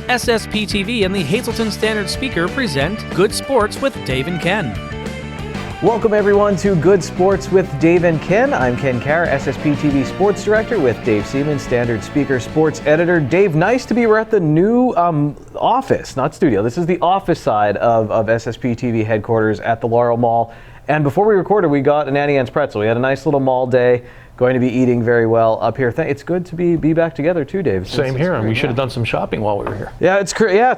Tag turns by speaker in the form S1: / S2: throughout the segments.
S1: SSP TV and the Hazelton Standard Speaker present Good Sports with Dave and Ken.
S2: Welcome everyone to Good Sports with Dave and Ken. I'm Ken Carr, SSP TV Sports Director, with Dave Seaman, Standard Speaker Sports Editor. Dave, nice to be. We're at the new office, not studio. This is the office side of SSP TV headquarters at the Laurel Mall. And before we recorded, we got an Annie Ann's pretzel. We had a nice little mall day. Going to be eating very well up here. It's good to be back together too, Dave.
S3: Same here, and we should have done some shopping while we were here.
S2: Yeah, it's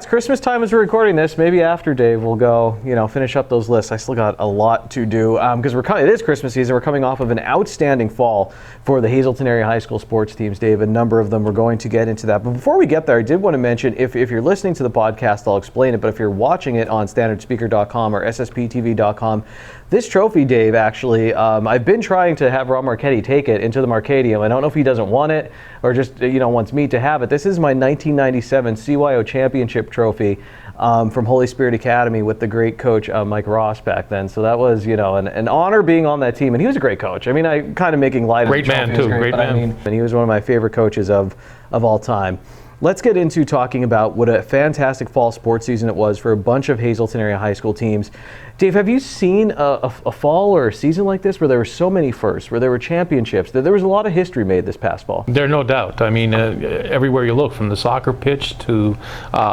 S2: Christmas time as we're recording this. Maybe after, Dave, we'll go, finish up those lists. I still got a lot to do because it is Christmas season. We're coming off of an outstanding fall for the Hazelton area high school sports teams, Dave. A number of them. We're going to get into that. But before we get there, I did want to mention, if you're listening to the podcast, I'll explain it. But if you're watching it on standardspeaker.com or ssptv.com, this trophy, Dave, actually, I've been trying to have Rob Marchetti take it into the Marcadium. I don't know if he doesn't want it or just, wants me to have it. This is my 1997 CYO Championship trophy from Holy Spirit Academy with the great coach Mike Ross back then. So that was, an honor being on that team. And he was a great coach. I mean, I kind of making light of
S3: great man too, great man.
S2: And he was one of my favorite coaches of all time. Let's get into talking about what a fantastic fall sports season it was for a bunch of Hazelton area high school teams. Dave, have you seen a fall or a season like this where there were so many firsts, where there were championships, that there was a lot of history made this past fall?
S3: There's no doubt. I mean, everywhere you look, from the soccer pitch to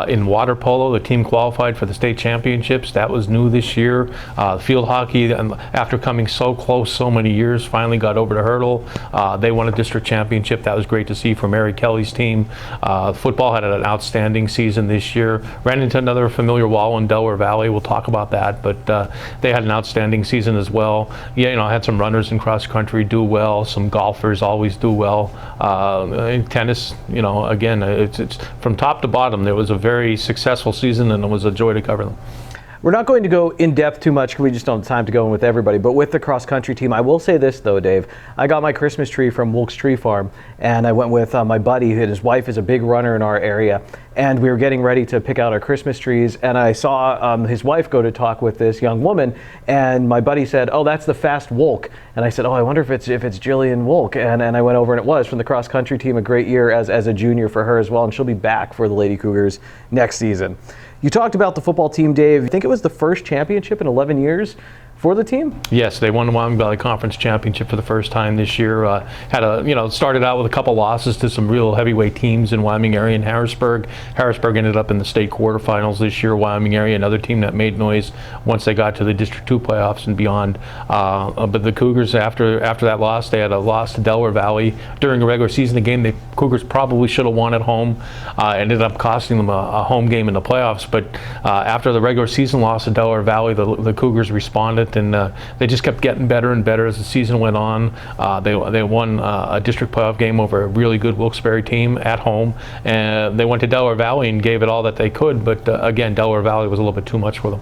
S3: in water polo, the team qualified for the state championships. That was new this year. Field hockey, after coming so close so many years, finally got over the hurdle. They won a district championship. That was great to see for Mary Kelly's team. Football had an outstanding season this year. Ran into another familiar wall in Delaware Valley. We'll talk about that, but they had an outstanding season as well. Yeah, I had some runners in cross country do well. Some golfers always do well. Tennis, again, it's from top to bottom. There was a very successful season, and it was a joy to cover them.
S2: We're not going to go in depth too much because we just don't have time to go in with everybody. But with the cross country team, I will say this though, Dave. I got my Christmas tree from Wilkes Tree Farm, and I went with my buddy, and his wife is a big runner in our area. And we were getting ready to pick out our Christmas trees, and I saw his wife go to talk with this young woman, and my buddy said, "Oh, that's the fast Wolk." And I said, "Oh, I wonder if it's Jillian Wolk." And I went over, and it was from the cross country team. A great year as a junior for her as well, and she'll be back for the Lady Cougars next season. You talked about the football team, Dave. I think it was the first championship in 11 years for the team?
S3: Yes, they won the Wyoming Valley Conference Championship for the first time this year. Started out with a couple losses to some real heavyweight teams in Wyoming area and Harrisburg. Harrisburg ended up in the state quarterfinals this year. Wyoming area, another team that made noise once they got to the District 2 playoffs and beyond. But the Cougars, after that loss, they had a loss to Delaware Valley during a regular season. The game the Cougars probably should have won at home. Ended up costing them a home game in the playoffs. But after the regular season loss to Delaware Valley, the Cougars responded, and they just kept getting better and better as the season went on. They won a district playoff game over a really good Wilkes-Barre team at home, and they went to Delaware Valley and gave it all that they could, but again, Delaware Valley was a little bit too much for them.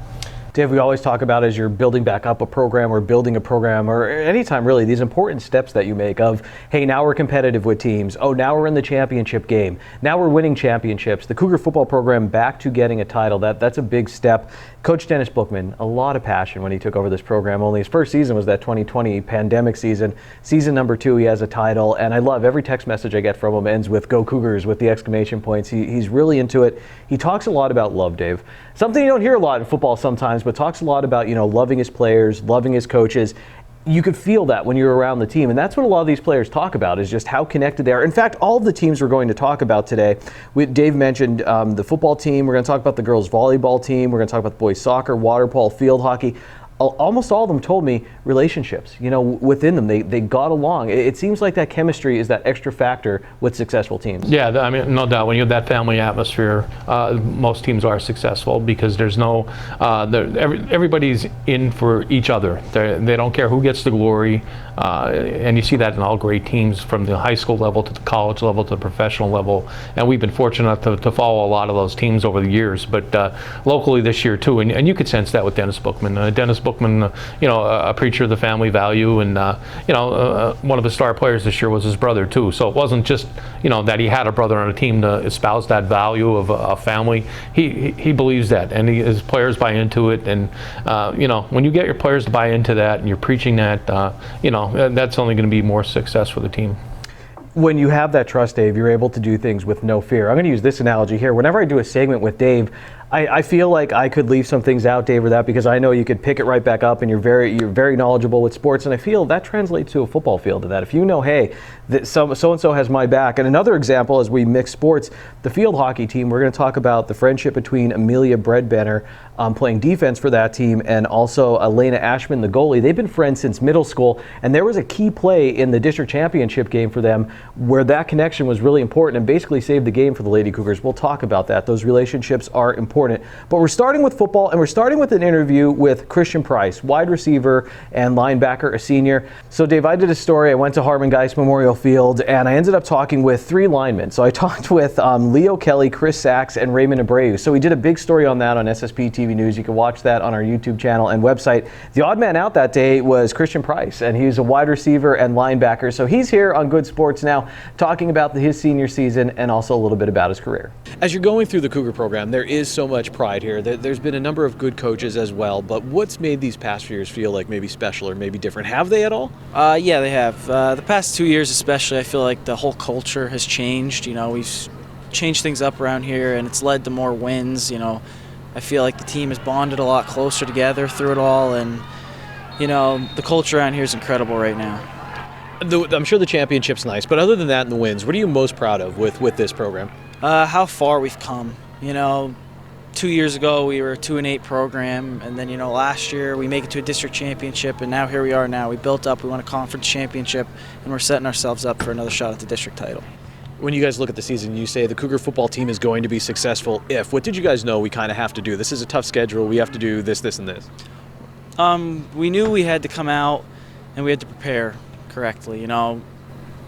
S2: Dave, we always talk about as you're building back up a program or building a program or anytime really, these important steps that you make of, hey, now we're competitive with teams. Oh, now we're in the championship game. Now we're winning championships. The Cougar football program back to getting a title. That's a big step. Coach Dennis Bookman, a lot of passion when he took over this program. Only his first season was that 2020 pandemic season. Season number 2, he has a title, and I love every text message I get from him ends with "Go Cougars" with the exclamation points. He's really into it. He talks a lot about love, Dave. Something you don't hear a lot in football sometimes, but talks a lot about, loving his players, loving his coaches. You could feel that when you're around the team, and that's what a lot of these players talk about, is just how connected they are. In fact, all of the teams we're going to talk about today, Dave mentioned the football team, we're going to talk about the girls volleyball team, we're going to talk about the boys soccer, water polo, field hockey. Almost all of them told me relationships, within them, they got along. It seems like that chemistry is that extra factor with successful teams. Yeah,
S3: I mean, no doubt. When you have that family atmosphere, most teams are successful because there's no, everybody's in for each other. They don't care who gets the glory, and you see that in all great teams from the high school level to the college level to the professional level. And we've been fortunate to follow a lot of those teams over the years, but locally this year too, and you could sense that with Dennis Bookman. Dennis Bookman Bookman, a preacher of the family value, and one of his star players this year was his brother too. So it wasn't just that he had a brother on a team to espouse that value of a family. He believes that, and his players buy into it. And when you get your players to buy into that, and you're preaching that, that's only going to be more success for the team.
S2: When you have that trust, Dave, you're able to do things with no fear. I'm going to use this analogy here. Whenever I do a segment with Dave, I feel like I could leave some things out, Dave, or that, because I know you could pick it right back up, and you're very knowledgeable with sports, and I feel that translates to a football field. To that, if you know, hey, that so and so has my back. And another example, as we mix sports, the field hockey team. We're going to talk about the friendship between Amelia Breadbanner, playing defense for that team, and also Elena Ashman, the goalie. They've been friends since middle school, and there was a key play in the district championship game for them where that connection was really important and basically saved the game for the Lady Cougars. We'll talk about that. Those relationships are important. But we're starting with football, and we're starting with an interview with Christian Price, wide receiver and linebacker, a senior. So, Dave, I did a story. I went to Hartman Geist Memorial Field, and I ended up talking with 3 linemen. So I talked with Leo Kelly, Chris Sachs, and Raymond Abreu. So we did a big story on that on SSP TV News. You can watch that on our YouTube channel and website. The odd man out that day was Christian Price, and he's a wide receiver and linebacker. So he's here on Good Sports now talking about his senior season and also a little bit about his career.
S4: As you're going through the Cougar program, there is so much pride here. There's been a number of good coaches as well, but what's made these past few years feel like maybe special or maybe different? Have they at all?
S5: Yeah, they have. The past 2 years especially, I feel like the whole culture has changed. We've changed things up around here, and it's led to more wins. I feel like the team has bonded a lot closer together through it all, and the culture around here is incredible right now.
S4: I'm sure the championship's nice, but other than that and the wins, what are you most proud of with this program?
S5: How far we've come. 2 years ago we were a 2-8 program, and then last year we make it to a district championship, and now here we are. Now we built up, we won a conference championship, and we're setting ourselves up for another shot at the district title.
S4: When you guys look at the season, you say the Cougar football team is going to be successful if. What did you guys know we kind of have to do? This is a tough schedule. We have to do this, this, and this.
S5: We knew we had to come out and we had to prepare correctly.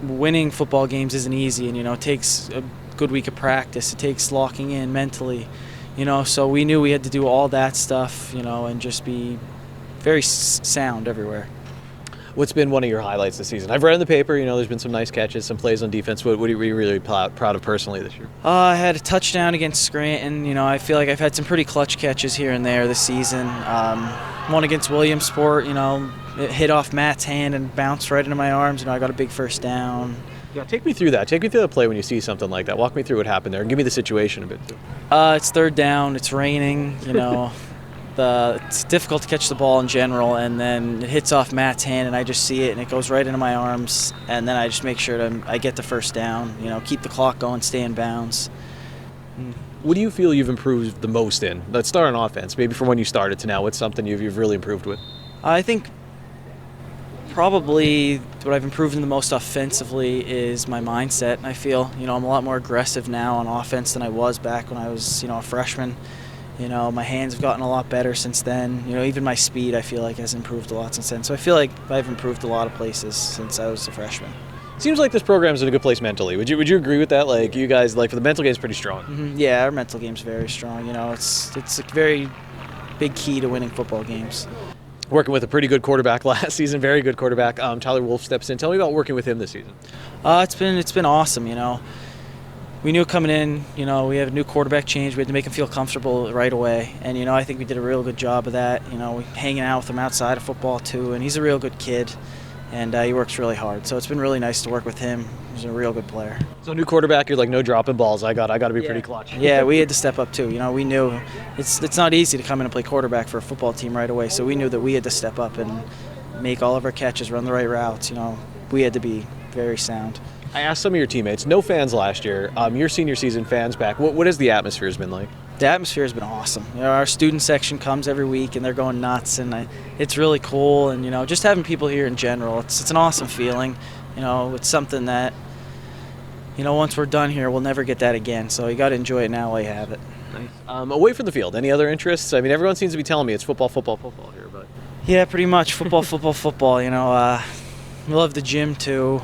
S5: Winning football games isn't easy, and it takes a good week of practice. It takes locking in mentally, so we knew we had to do all that stuff, and just be very sound everywhere.
S4: What's been one of your highlights this season? I've read in the paper, there's been some nice catches, some plays on defense. What are you really proud of personally this year?
S5: I had a touchdown against Scranton. I feel like I've had some pretty clutch catches here and there this season. One against Williamsport, it hit off Matt's hand and bounced right into my arms. I got a big first down.
S4: Yeah, take me through that. Take me through the play when you see something like that. Walk me through what happened there and give me the situation a bit too.
S5: It's third down. It's raining. It's difficult to catch the ball in general, and then it hits off Matt's hand, and I just see it, and it goes right into my arms, and then I just make sure I get the first down. Keep the clock going, stay in bounds.
S4: What do you feel you've improved the most in? Let's start on offense. Maybe from when you started to now, what's something you've really improved with?
S5: I think probably what I've improved in the most offensively is my mindset. I feel, I'm a lot more aggressive now on offense than I was back when I was, a freshman. My hands have gotten a lot better since then. Even my speed, I feel like, has improved a lot since then. So I feel like I've improved a lot of places since I was a freshman.
S4: Seems like this program's in a good place mentally. Would you agree with that? Like, you guys, for the mental game's pretty strong.
S5: Mm-hmm. Yeah, our mental game's very strong. It's a very big key to winning football games.
S4: Working with a pretty good quarterback last season, very good quarterback. Tyler Wolf steps in. Tell me about working with him this season.
S5: It's been awesome. We knew coming in, we have a new quarterback change. We had to make him feel comfortable right away. And, I think we did a real good job of that. Hanging out with him outside of football, too. And he's a real good kid. And he works really hard. So it's been really nice to work with him. He's a real good player.
S4: So new quarterback, you're like, no dropping balls. I got to be pretty clutch.
S5: Yeah, we had to step up, too. We knew it's not easy to come in and play quarterback for a football team right away. So we knew that we had to step up and make all of our catches, run the right routes. We had to be very sound.
S4: I asked some of your teammates, no fans last year. Your senior season, fans back. What has the atmosphere been like?
S5: The atmosphere has been awesome. Our student section comes every week, and they're going nuts, and it's really cool. And just having people here in general, it's an awesome feeling. It's something that once we're done here, we'll never get that again. So you got to enjoy it now while you have it.
S4: Nice. Away from the field, any other interests? I mean, everyone seems to be telling me it's football here, but
S5: yeah, pretty much football. We love the gym too.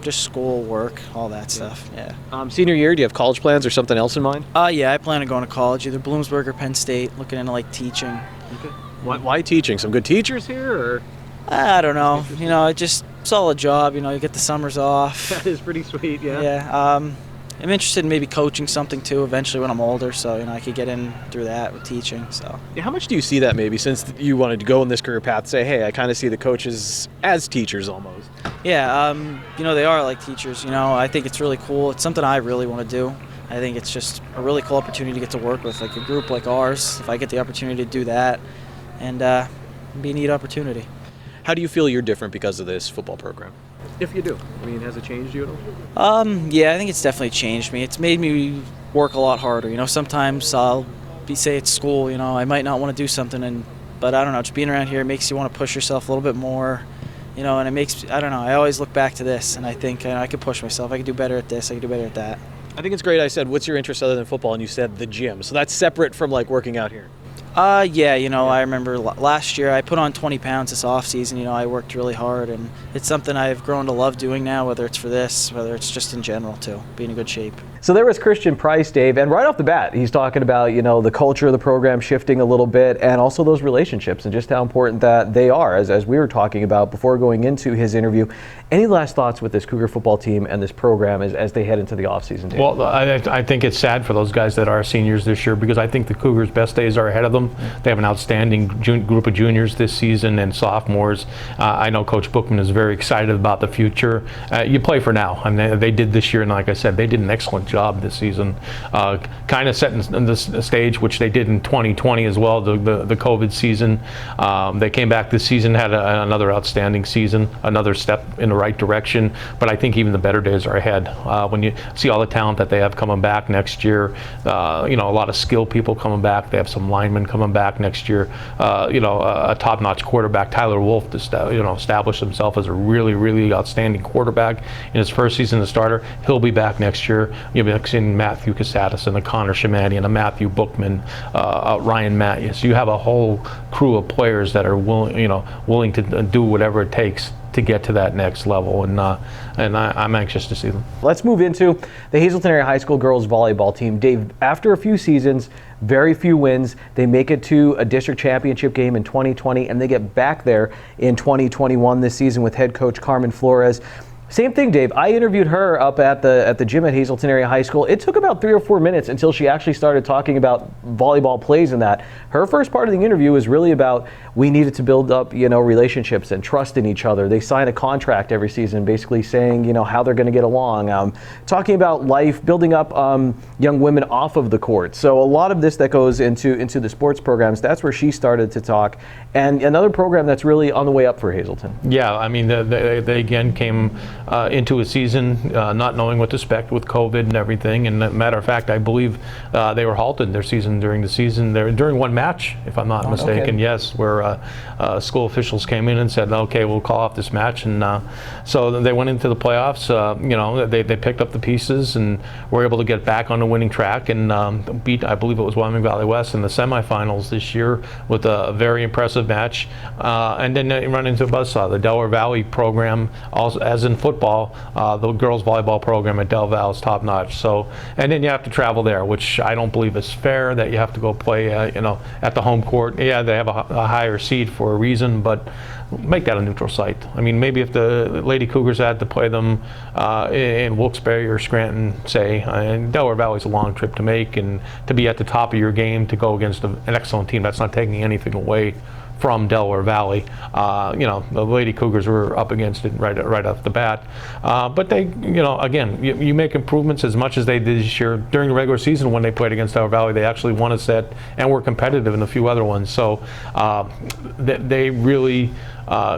S5: Just school, work, all that stuff, yeah.
S4: Senior year, do you have college plans or something else in mind?
S5: Yeah, I plan on going to college, either Bloomsburg or Penn State, looking into, teaching.
S4: Okay. Why teaching? Some good teachers here, or?
S5: I don't know. You know, just solid job. You know, you get the summers off.
S4: That is pretty sweet, yeah.
S5: Yeah. I'm interested in maybe coaching something too eventually when I'm older, so you know I could get in through that with teaching. So.
S4: Yeah, how much do you see that maybe since you wanted to go in this career path? Say, hey, I kind of see the coaches as teachers almost.
S5: Yeah. You know, they are like teachers. You know, I think it's really cool. It's something I really want to do. I think it's just a really cool opportunity to get to work with like a group like ours. If I get the opportunity to do that, and be a neat opportunity.
S4: How do you feel you're different because of this football program? If you do. I mean, has it changed you at all?
S5: Yeah, I think it's definitely changed me. It's made me work a lot harder. You know, sometimes say at school, you know, I might not want to do something, but I don't know, just being around here makes you want to push yourself a little bit more, you know, and I don't know, I always look back to this and I think I could push myself. I could do better at this. I could do better at that.
S4: I think it's great. I said, what's your interest other than football? And you said the gym. So that's separate from like working out here.
S5: Yeah, you know, I remember last year I put on 20 pounds this off season. You know, I worked really hard, and it's something I've grown to love doing now, whether it's for this, whether it's just in general too, being in good shape.
S2: So there was Christian Price, Dave, and right off the bat, he's talking about, you know, the culture of the program shifting a little bit and also those relationships and just how important that they are, as we were talking about before going into his interview. Any last thoughts with this Cougar football team and this program as they head into the offseason, Dave?
S3: Well, I think it's sad for those guys that are seniors this year because I think the Cougars' best days are ahead of them. They have an outstanding group of juniors this season and sophomores. I know Coach Bookman is very excited about the future. You play for now. I mean, they did this year, and like I said, they did an excellent job this season. Kind of setting the stage, which they did in 2020 as well, the COVID season. They came back this season, had another outstanding season, another step in the right direction. But I think even the better days are ahead. When you see all the talent that they have coming back next year, you know, a lot of skilled people coming back. They have some linemen coming back next year. You know, a top-notch quarterback, Tyler Wolf, established himself as a really, really outstanding quarterback in his first season as starter. He'll be back next year. You'll be seeing Matthew Casadas and a Connor Shamani and a Matthew Bookman, Ryan Matthews. You have a whole crew of players that are willing to do whatever it takes to get to that next level, and I'm anxious to see them.
S2: Let's move into the Hazelton Area High School girls volleyball team. Dave, after a few seasons, very few wins, they make it to a district championship game in 2020, and they get back there in 2021 this season with head coach Carmen Flores. Same thing, Dave. I interviewed her up at the gym at Hazelton Area High School. It took about 3 or 4 minutes until she actually started talking about volleyball plays and that. Her first part of the interview was really about we needed to build up, you know, relationships and trust in each other. They sign a contract every season, basically saying, you know, how they're going to get along. Talking about life, building up young women off of the court. So a lot of this that goes into the sports programs. That's where she started to talk. And another program that's really on the way up for Hazelton.
S3: Yeah, I mean, they again came into a season not knowing what to expect with COVID and everything. And matter of fact, I believe they were halted their season during the season. During one match, if I'm not mistaken, okay. Yes, where school officials came in and said, okay, we'll call off this match. And so they went into the playoffs. You know, they picked up the pieces and were able to get back on the winning track and beat, I believe it was Wyoming Valley West in the semifinals this year with a very impressive match. And then they run into a buzzsaw. The Delaware Valley program, also, as in football, the girls volleyball program at Del Val is top notch. So, and then you have to travel there, which I don't believe is fair that you have to go play, you know, at the home court. Yeah, they have a higher seed for a reason, but make that a neutral site. I mean, maybe if the Lady Cougars had to play them in Wilkes-Barre or Scranton, say, and Delaware Valley's a long trip to make, and to be at the top of your game to go against an excellent team, that's not taking anything away from Delaware Valley. You know, the Lady Cougars were up against it right off the bat. But they, you know, again, you make improvements as much as they did this year. During the regular season when they played against Delaware Valley, they actually won a set and were competitive in a few other ones. So they really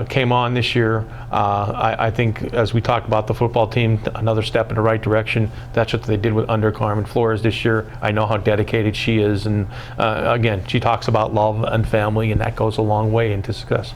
S3: came on this year. I think, as we talked about the football team, another step in the right direction. That's what they did under Carmen Flores this year. I know how dedicated she is, and again, she talks about love and family, and that goes a long way into success.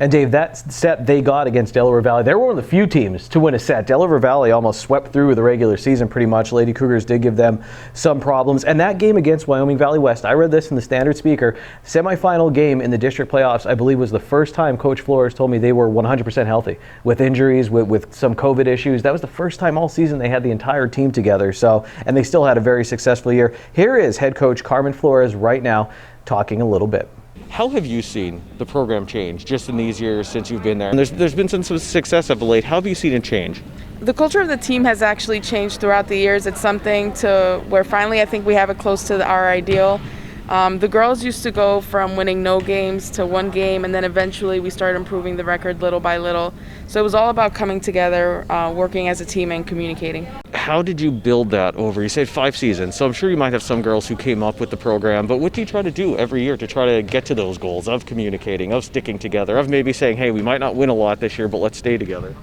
S2: And Dave, that set they got against Delaware Valley, they were one of the few teams to win a set. Delaware Valley almost swept through the regular season pretty much. Lady Cougars did give them some problems. And that game against Wyoming Valley West, I read this in the Standard Speaker, semifinal game in the district playoffs, I believe was the first time Coach Flores told me they were 100% healthy with injuries, with some COVID issues. That was the first time all season they had the entire team together. So, and they still had a very successful year. Here is head coach Carmen Flores right now talking a little bit.
S6: How have you seen the program change just in these years since you've been there? And there's been some success of late. How have you seen it change?
S7: The culture of the team has actually changed throughout the years. It's something to where finally I think we have it close to our ideal. The girls used to go from winning no games to one game, and then eventually we started improving the record little by little. So it was all about coming together, working as a team, and communicating.
S6: How did you build that over? You said 5 seasons, so I'm sure you might have some girls who came up with the program, but what do you try to do every year to try to get to those goals of communicating, of sticking together, of maybe saying, hey, we might not win a lot this year, but let's stay together?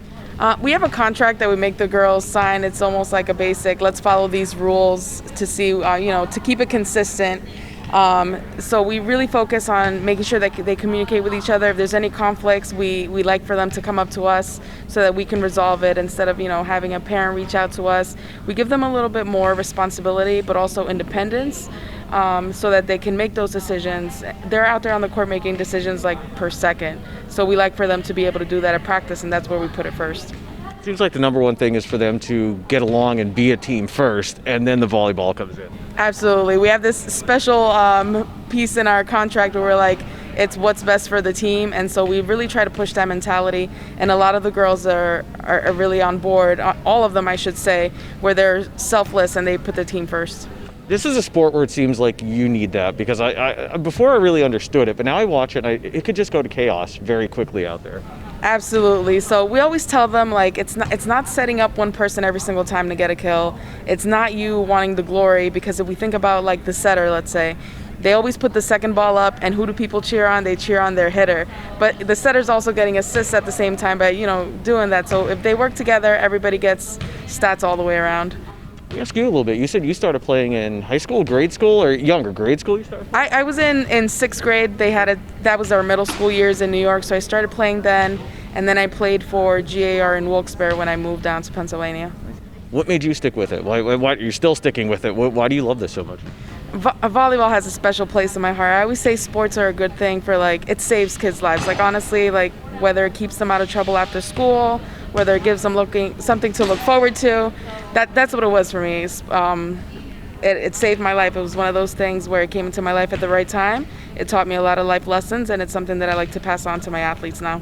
S7: We have a contract that we make the girls sign. It's almost like a basic, let's follow these rules to see, to keep it consistent. So we really focus on making sure that they communicate with each other. If there's any conflicts, we like for them to come up to us so that we can resolve it instead of, having a parent reach out to us. We give them a little bit more responsibility, but also independence, so that they can make those decisions. They're out there on the court making decisions like per second. So we like for them to be able to do that at practice, and that's where we put it first.
S6: Seems like the number one thing is for them to get along and be a team first, and then the volleyball comes in.
S7: Absolutely. We have this special piece in our contract where we're like, it's what's best for the team, and so we really try to push that mentality, and a lot of the girls are really on board, all of them I should say, where they're selfless and they put the team first.
S6: This is a sport where it seems like you need that, because I before I really understood it, but now I watch it and it could just go to chaos very quickly out there.
S7: Absolutely. So we always tell them, like, it's not setting up one person every single time to get a kill. It's not you wanting the glory, because if we think about like the setter, let's say, they always put the second ball up, and who do people cheer on? They cheer on their hitter. But the setter's also getting assists at the same time by, doing that. So if they work together, everybody gets stats all the way around.
S6: Let me ask you a little bit. You said you started playing in high school, grade school, or younger? Grade school you started?
S7: I was in 6th grade. That was our middle school years in New York, so I started playing then, and then I played for GAR in Wilkes-Barre when I moved down to Pennsylvania.
S6: What made you stick with it? Why you're still sticking with it? Why do you love this so much?
S7: Volleyball has a special place in my heart. I always say sports are a good thing for, it saves kids' lives. Honestly, whether it keeps them out of trouble after school, whether it gives them something to look forward to, that's what it was for me. It saved my life. It was one of those things where it came into my life at the right time. It taught me a lot of life lessons, and it's something that I like to pass on to my athletes now.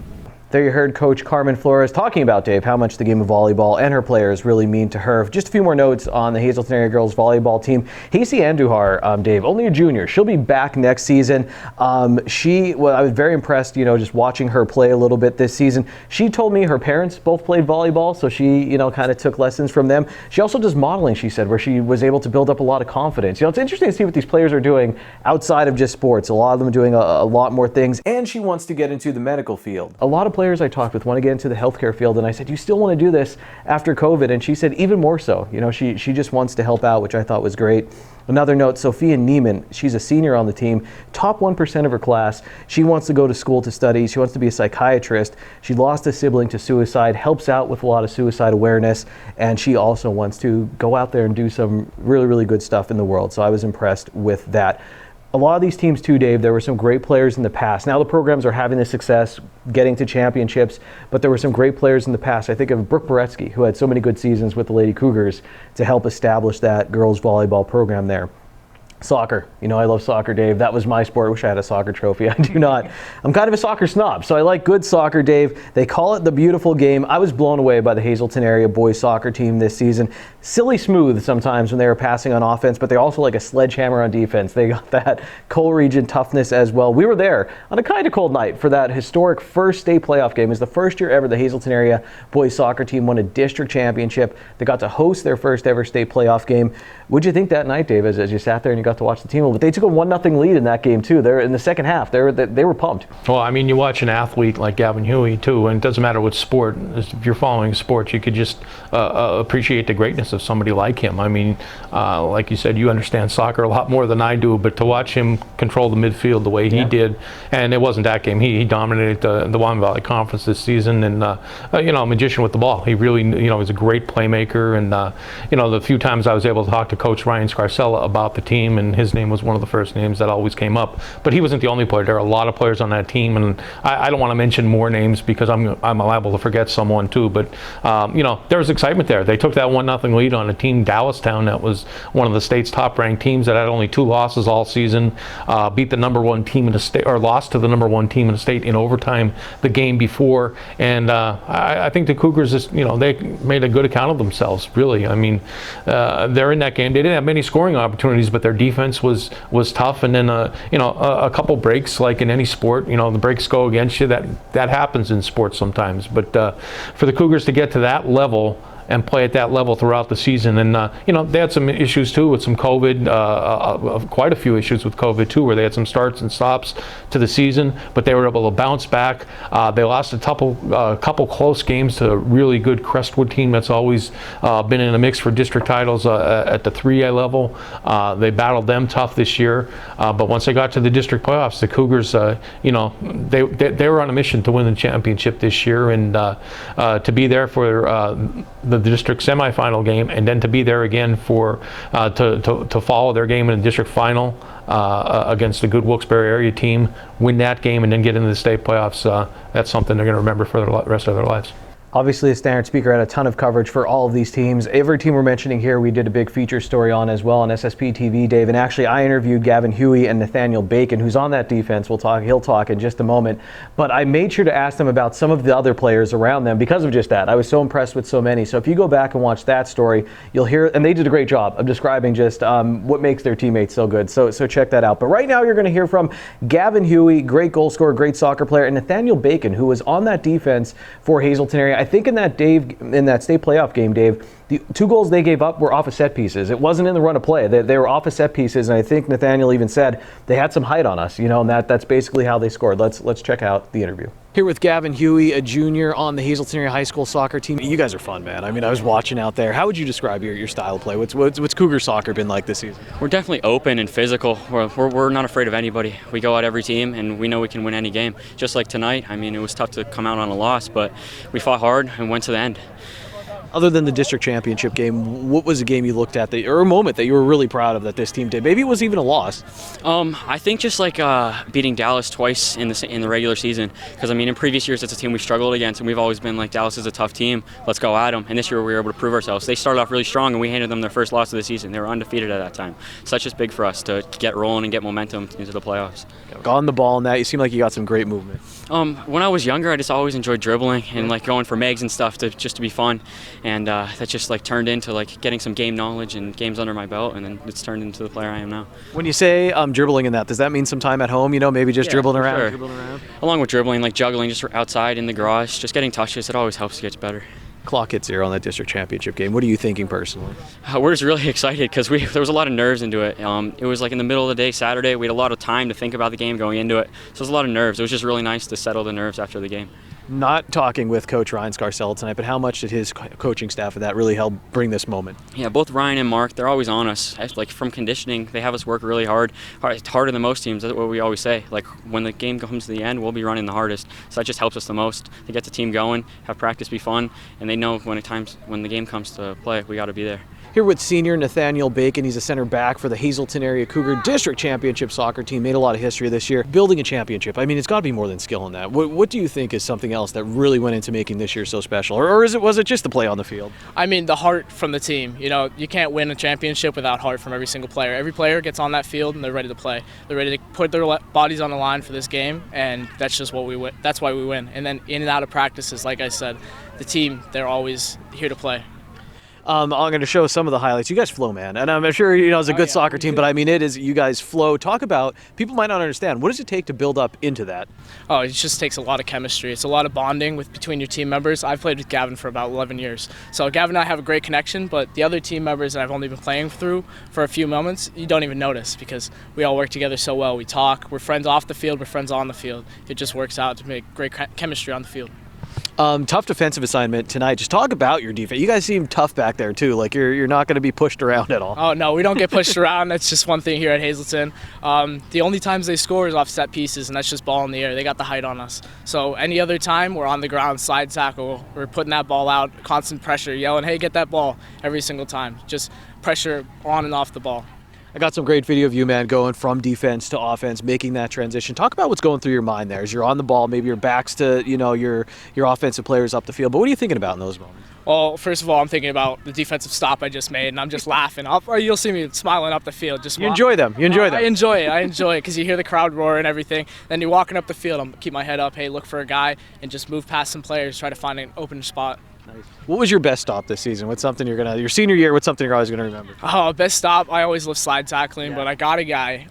S2: There you heard Coach Carmen Flores talking about, Dave, how much the game of volleyball and her players really mean to her. Just a few more notes on the Hazelton area girls volleyball team. Hasey Andujar, Dave, only a junior. She'll be back next season. I was very impressed, just watching her play a little bit this season. She told me her parents both played volleyball, so she, kind of took lessons from them. She also does modeling, she said, where she was able to build up a lot of confidence. It's interesting to see what these players are doing outside of just sports. A lot of them are doing a lot more things. And she wants to get into the medical field. A lot of players I talked with want to get into the healthcare field, and I said, you still want to do this after COVID? And she said even more so. She just wants to help out, which I thought was great. Another note, Sophia Neiman, she's a senior on the team, top 1% of her class. She wants to go to school to study. She wants to be a psychiatrist. She lost a sibling to suicide, helps out with a lot of suicide awareness, and she also wants to go out there and do some really, really good stuff in the world. So I was impressed with that. A lot of these teams too, Dave, there were some great players in the past. Now the programs are having the success, getting to championships, but there were some great players in the past. I think of Brooke Boretsky, who had so many good seasons with the Lady Cougars to help establish that girls volleyball program there. Soccer. I love soccer, Dave. That was my sport. I wish I had a soccer trophy. I do not. I'm kind of a soccer snob, so I like good soccer, Dave. They call it the beautiful game. I was blown away by the Hazelton area boys soccer team this season. Silly smooth sometimes when they were passing on offense, but they're also like a sledgehammer on defense. They got that coal region toughness as well. We were there on a kind of cold night for that historic first state playoff game. It was the first year ever the Hazelton area boys soccer team won a district championship. They got to host their first ever state playoff game. What'd you think that night, Dave, as you sat there and you got to watch the team? But they took a 1-0 lead in that game too. They're in the second half. They were pumped.
S3: Well, you watch an athlete like Gavin Huey too, and it doesn't matter what sport. If you're following sports, you could just appreciate the greatness of somebody like him. Like you said, you understand soccer a lot more than I do, but to watch him control the midfield the way he did, and it wasn't that game. He dominated the Wyoming Valley Conference this season, and a magician with the ball. He really, was a great playmaker, and the few times I was able to talk to Coach Ryan Scarcella about the team team, and his name was one of the first names that always came up. But he wasn't the only player. There are a lot of players on that team, and I don't want to mention more names because I'm liable to forget someone too. But there was excitement there. They took that 1-0 lead on a team, Dallastown, that was one of the state's top-ranked teams that had only 2 losses all season. Beat the number 1 team in the state, or lost to the number 1 team in the state in overtime the game before. And I think the Cougars just, they made a good account of themselves. Really, I mean, they're in that game. They didn't have many scoring opportunities, but their defense was tough. And then a couple breaks, like in any sport, the breaks go against you. That happens in sports sometimes. But for the Cougars to get to that level and play at that level throughout the season. And, they had some issues too with some COVID, quite a few issues with COVID too, where they had some starts and stops to the season, but they were able to bounce back. They lost a couple close games to a really good Crestwood team that's always been in the mix for district titles at the 3A level. They battled them tough this year, but once they got to the district playoffs, the Cougars, they were on a mission to win the championship this year, and to be there for the district semifinal game, and then to be there again for to follow their game in the district final against the good Wilkes-Barre area team, win that game, and then get into the state playoffs. That's something they're going to remember for the rest of their lives.
S2: Obviously, the Standard Speaker had a ton of coverage for all of these teams. Every team we're mentioning here, we did a big feature story on as well on SSP TV, Dave. And actually, I interviewed Gavin Huey and Nathaniel Bacon, who's on that defense. He'll talk in just a moment. But I made sure to ask them about some of the other players around them because of just that. I was so impressed with so many. So if you go back and watch that story, you'll hear, and they did a great job of describing just what makes their teammates so good. So check that out. But right now, you're going to hear from Gavin Huey, great goal scorer, great soccer player, and Nathaniel Bacon, who was on that defense for Hazelton area. I think in that state playoff game, Dave, the 2 goals they gave up were off of set pieces. It wasn't in the run of play. They were off of set pieces, and I think Nathaniel even said they had some height on us, and that's basically how they scored. Let's check out the interview.
S4: Here with Gavin Huey, a junior on the Hazelton area high school soccer team. You guys are fun, man. I mean, I was watching out there. How would you describe your style of play? What's Cougar soccer been like this season?
S8: We're definitely open and physical. We're not afraid of anybody. We go out every team, and we know we can win any game. Just like tonight, I mean, it was tough to come out on a loss, but we fought hard and went to the end.
S4: Other than the district championship game, what was a game you looked at or a moment that you were really proud of that this team did? Maybe it was even a loss.
S8: I think just like beating Dallas twice in the regular season, because I mean in previous years it's a team we've struggled against, and we've always been like, Dallas is a tough team, let's go at them. And this year we were able to prove ourselves. They started off really strong, and we handed them their first loss of the season. They were undefeated at that time. So that's just big for us to get rolling and get momentum into the playoffs.
S4: On the ball and that, you seem like you got some great movement.
S8: When I was younger, I just always enjoyed dribbling and like going for megs and stuff just to be fun, and that just like turned into like getting some game knowledge and games under my belt, and then it's turned into the player I am now.
S4: When you say dribbling in that, does that mean some time at home? Maybe just dribbling around.
S8: Sure. Along with dribbling, like juggling, just outside in the garage, just getting touches. It always helps to get better.
S4: Clock hits 0 on that district championship game. What are you thinking personally?
S8: We're just really excited because there was a lot of nerves into it. It was like in the middle of the day, Saturday. We had a lot of time to think about the game going into it. So there's a lot of nerves. It was just really nice to settle the nerves after the game.
S4: Not talking with Coach Ryan Scarcella tonight, but how much did his coaching staff of that really help bring this moment?
S8: Yeah, both Ryan and Mark, they're always on us. Like from conditioning, they have us work really hard. It's harder than most teams. That's what we always say. Like when the game comes to the end, we'll be running the hardest. So that just helps us the most to get the team going, have practice be fun, and they know when the game comes to play, we got to be there.
S4: Here with senior Nathaniel Bacon. He's a center back for the Hazelton Area Cougar District Championship soccer team. Made a lot of history this year. Building a championship, I mean, it's got to be more than skill in that. What do you think is something else that really went into making this year so special? Or was it just the play on the field?
S9: I mean, the heart from the team. You can't win a championship without heart from every single player. Every player gets on that field and they're ready to play. They're ready to put their bodies on the line for this game, and that's just what we win. That's why we win. And then in and out of practices, like I said, the team, they're always here to play.
S4: I'm going to show some of the highlights. You guys flow, man. And I'm sure, it's a good soccer team, but I mean, you guys flow. Talk about, people might not understand, what does it take to build up into that?
S9: Oh, it just takes a lot of chemistry. It's a lot of bonding between your team members. I've played with Gavin for about 11 years. So Gavin and I have a great connection, but the other team members that I've only been playing through for a few moments, you don't even notice because we all work together so well. We talk, we're friends off the field, we're friends on the field. It just works out to make great chemistry on the field.
S4: Tough defensive assignment tonight. Just talk about your defense. You guys seem tough back there too. Like you're not going to be pushed around at all.
S9: Oh no, we don't get pushed around. That's just one thing here at Hazelton. The only times they score is off set pieces, and that's just ball in the air. They got the height on us. So any other time we're on the ground, slide tackle, we're putting that ball out, constant pressure, yelling, "Hey, get that ball!" every single time. Just pressure on and off the ball.
S4: I got some great video of you, man, going from defense to offense, making that transition. Talk about what's going through your mind there as you're on the ball, maybe your back's to, your offensive players up the field. But what are you thinking about in those moments?
S9: Well, first of all, I'm thinking about the defensive stop I just made, and I'm just laughing. You'll see me smiling up the field.
S4: You enjoy them. You enjoy them.
S9: I enjoy it because you hear the crowd roar and everything. Then you're walking up the field. I'm keep my head up. Hey, look for a guy and just move past some players. Try to find an open spot.
S4: Nice. What was your best stop this season? What's something your senior year? What's something you're always gonna remember?
S9: Oh, best stop. I always love slide tackling, but I got a guy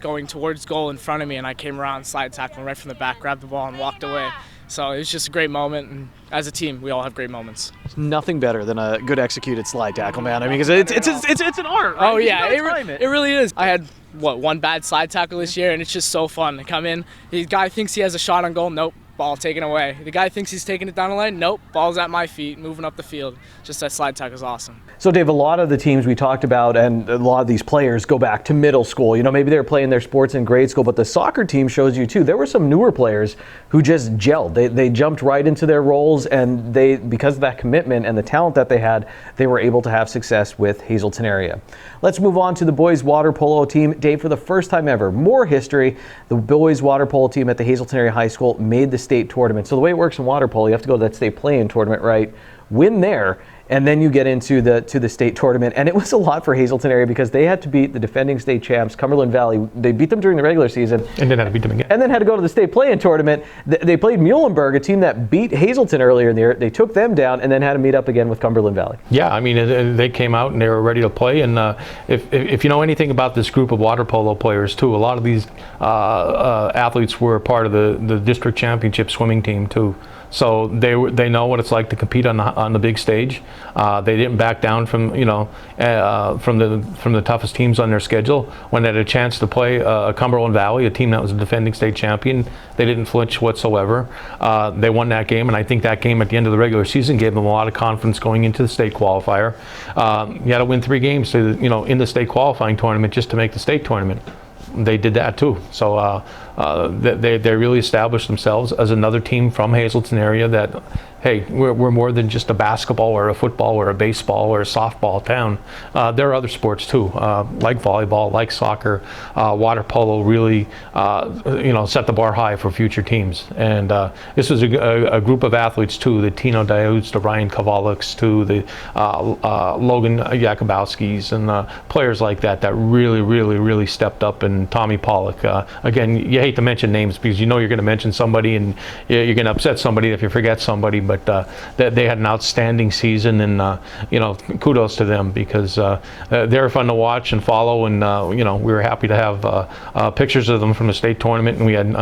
S9: going towards goal in front of me, and I came around slide tackling right from the back, grabbed the ball, and walked away. So it was just a great moment, and as a team, we all have great moments.
S4: There's nothing better than a good executed slide tackle, man. I mean, because it's an art. Right?
S9: Oh yeah, it really is. I had one bad slide tackle this year, and it's just so fun to come in. The guy thinks he has a shot on goal. Nope. Ball taken away. The guy thinks he's taking it down the lane. Nope. Ball's at my feet, moving up the field. Just that slide tackle is awesome.
S2: So, Dave, a lot of the teams we talked about and a lot of these players go back to middle school. Maybe they were playing their sports in grade school, but the soccer team shows you, too. There were some newer players who just gelled. They jumped right into their roles, and because of that commitment and the talent that they had, they were able to have success with Hazelton area. Let's move on to the boys water polo team. Dave, for the first time ever, more history, the boys water polo team at the Hazelton Area High School made the state tournament. So the way it works in water polo, you have to go to that state play-in tournament, right? Win there, and then you get into the state tournament. And it was a lot for Hazelton area because they had to beat the defending state champs, Cumberland Valley. They beat them during the regular season.
S3: And then had to beat them again.
S2: And then had to go to the state play-in tournament. They played Muhlenberg, a team that beat Hazelton earlier in the year. They took them down and then had to meet up again with Cumberland Valley.
S3: Yeah, I mean, they came out and they were ready to play. And if you know anything about this group of water polo players, too, a lot of these athletes were part of the district championship swimming team, too. So they know what it's like to compete on the big stage. They didn't back down from from the toughest teams on their schedule. When they had a chance to play Cumberland Valley, a team that was a defending state champion, they didn't flinch whatsoever. They won that game, and I think that game at the end of the regular season gave them a lot of confidence going into the state qualifier. You had to win 3 games in the state qualifying tournament just to make the state tournament. They did that too. So they really established themselves as another team from Hazelton area that, hey, we're more than just a basketball or a football or a baseball or a softball town. There are other sports too, like volleyball, like soccer, water polo really, set the bar high for future teams. And this was a group of athletes too, the Tino Diuts, the Ryan Kovaliks, to the Logan Yakubowskis, and players like that really stepped up. And Tommy Pollock, again, you hate to mention names because you're going to mention somebody and you're going to upset somebody if you forget somebody. But they had an outstanding season, and kudos to them because they're fun to watch and follow, and we were happy to have pictures of them from the state tournament, and we had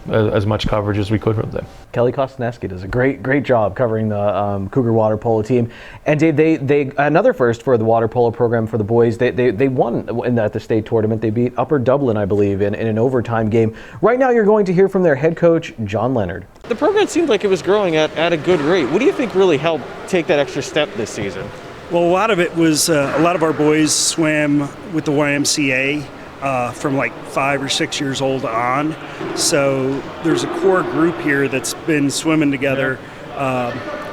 S3: as much coverage as we could of them.
S2: Kelly Kostaneski does a great job covering the Cougar water polo team. And Dave, they another first for the water polo program for the boys. They won at the state tournament. They beat Upper Dublin, I believe, in an overtime game. Right now, you're going to hear from their head coach, John Leonard.
S6: The program seemed like it was growing at a good rate. What do you think really helped take that extra step this season?
S10: Well, a lot of it was a lot of our boys swam with the YMCA from like 5 or 6 years old on. So there's a core group here that's been swimming together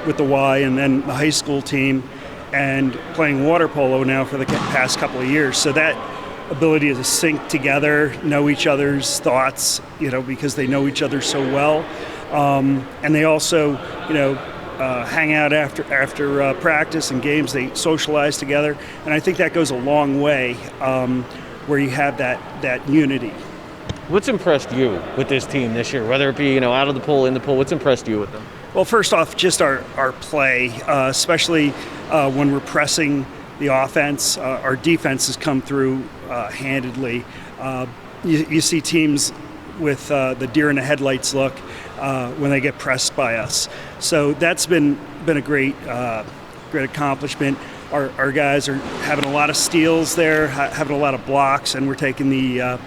S10: with the Y and then the high school team and playing water polo now for the past couple of years. So that ability to sync together, know each other's thoughts, because they know each other so well. And they also, hang out after practice and games. They socialize together, and I think that goes a long way where you have that unity.
S6: What's impressed you with this team this year, whether it be out of the pool, in the pool? What's impressed you with them?
S10: Well, first off, just our play, especially when we're pressing the offense. Our defense has come through handedly. You see teams with the deer in the headlights look when they get pressed by us. So that's been a great accomplishment. Our guys are having a lot of steals there, having a lot of blocks, and we're taking the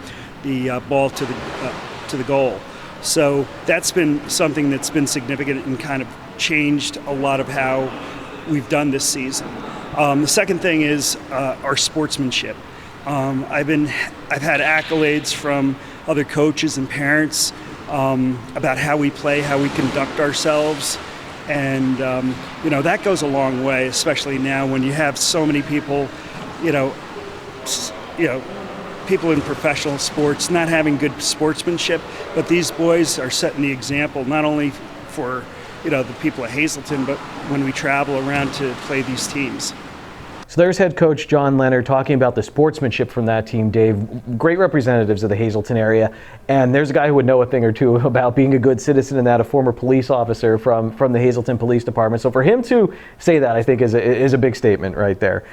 S10: ball to the goal. So that's been something that's been significant and kind of changed a lot of how we've done this season. The second thing is our sportsmanship. I've had accolades from other coaches and parents about how we play, how we conduct ourselves, and that goes a long way, especially now when you have so many people, people in professional sports not having good sportsmanship, but these boys are setting the example not only for the people at Hazelton, but when we travel around to play these teams.
S2: So there's head coach John Leonard talking about the sportsmanship from that team, Dave. Great representatives of the Hazelton area. And there's a guy who would know a thing or two about being a good citizen and that, a former police officer from the Hazelton Police Department. So for him to say that, I think is a big statement right there.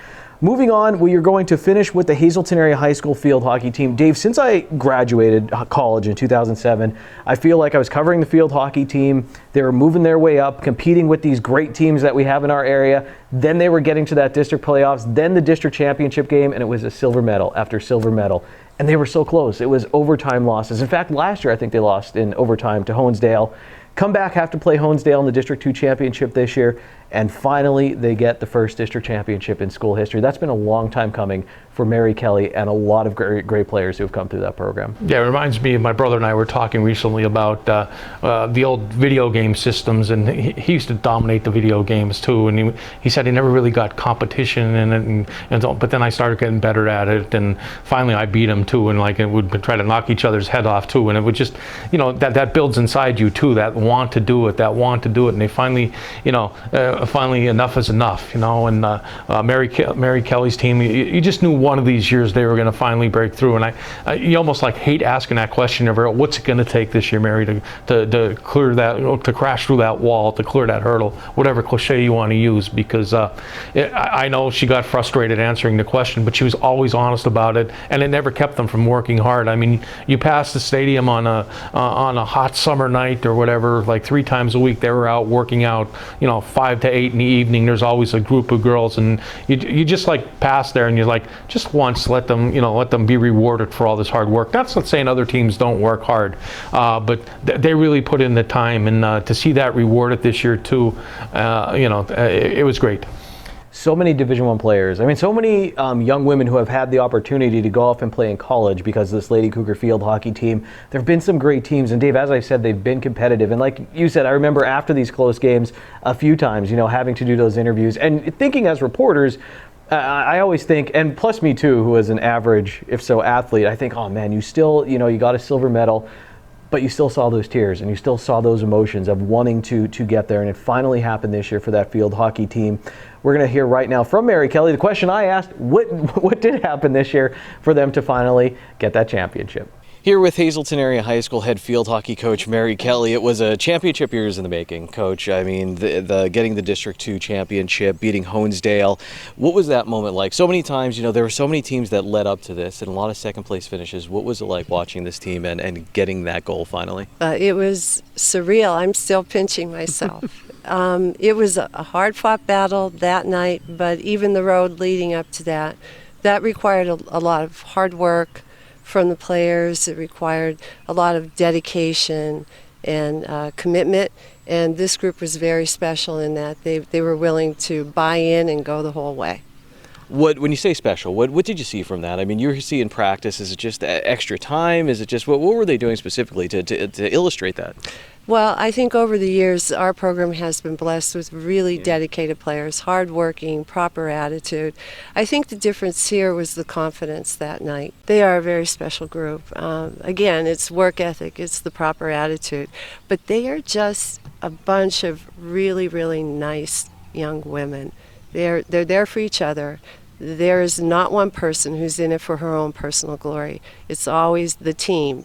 S2: Moving on, we are going to finish with the Hazelton Area High School field hockey team. Dave, since I graduated college in 2007, I feel like I was covering the field hockey team. They were moving their way up, competing with these great teams that we have in our area. Then they were getting to that district playoffs, then the district championship game, and it was a silver medal after silver medal. And they were so close. It was overtime losses. In fact, last year I think they lost in overtime to Honesdale. Come back, have to play Honesdale in the District 2 championship this year, and finally they get the first district championship in school history. That's been a long time coming for Mary Kelly and a lot of great players who have come through that program.
S3: Yeah, it reminds me, my brother and I were talking recently about the old video game systems, and he used to dominate the video games too, and he said he never really got competition in it, but then I started getting better at it, and finally I beat him too, and like it would try to knock each other's head off too, and it would just, that builds inside you too, that want to do it, and they finally, finally enough is enough, and Mary Kelly's team, you just knew one of these years they were going to finally break through, and you almost like hate asking that question of her, what's it going to take this year, Mary, to clear that, to crash through that wall, to clear that hurdle, whatever cliche you want to use, because I know she got frustrated answering the question, but she was always honest about it, and it never kept them from working hard. I mean, you pass the stadium on a hot summer night or whatever, like 3 times a week they were out working out, 5 to 8 in the evening. There's always a group of girls, and you just like pass there and you're like, just once let them be rewarded for all this hard work. That's not saying other teams don't work hard, but they really put in the time, and to see that rewarded this year too, it was great.
S2: So many Division I players. I mean, so many young women who have had the opportunity to go off and play in college because of this Lady Cougar field hockey team. There have been some great teams, and Dave, as I said, they've been competitive. And like you said, I remember after these close games a few times, having to do those interviews and thinking as reporters, I always think, and plus me too, who was an average, if so, athlete, I think, oh man, you still, you got a silver medal, but you still saw those tears and you still saw those emotions of wanting to get there. And it finally happened this year for that field hockey team. We're going to hear right now from Mary Kelly the question I asked, what did happen this year for them to finally get that championship? Here with Hazelton Area High School head field hockey coach Mary Kelly. It was a championship years in the making, Coach. I mean, the getting the District 2 championship, beating Honesdale. What was that moment like? So many times, there were so many teams that led up to this and a lot of second place finishes. What was it like watching this team and getting that goal finally?
S11: It was surreal. I'm still pinching myself. It was a hard-fought battle that night, but even the road leading up to that required a lot of hard work from the players. It required a lot of dedication and commitment, and this group was very special in that they were willing to buy in and go the whole way.
S2: When you say special, what did you see from that? I mean, you see in practice, is it just extra time? Is it just, what were they doing specifically to illustrate that?
S11: Well, I think over the years, our program has been blessed with really dedicated players, hardworking, proper attitude. I think the difference here was the confidence that night. They are a very special group. Again, it's work ethic, it's the proper attitude. But they are just a bunch of really, really nice young women. They're there for each other. There is not one person who's in it for her own personal glory. It's always the team.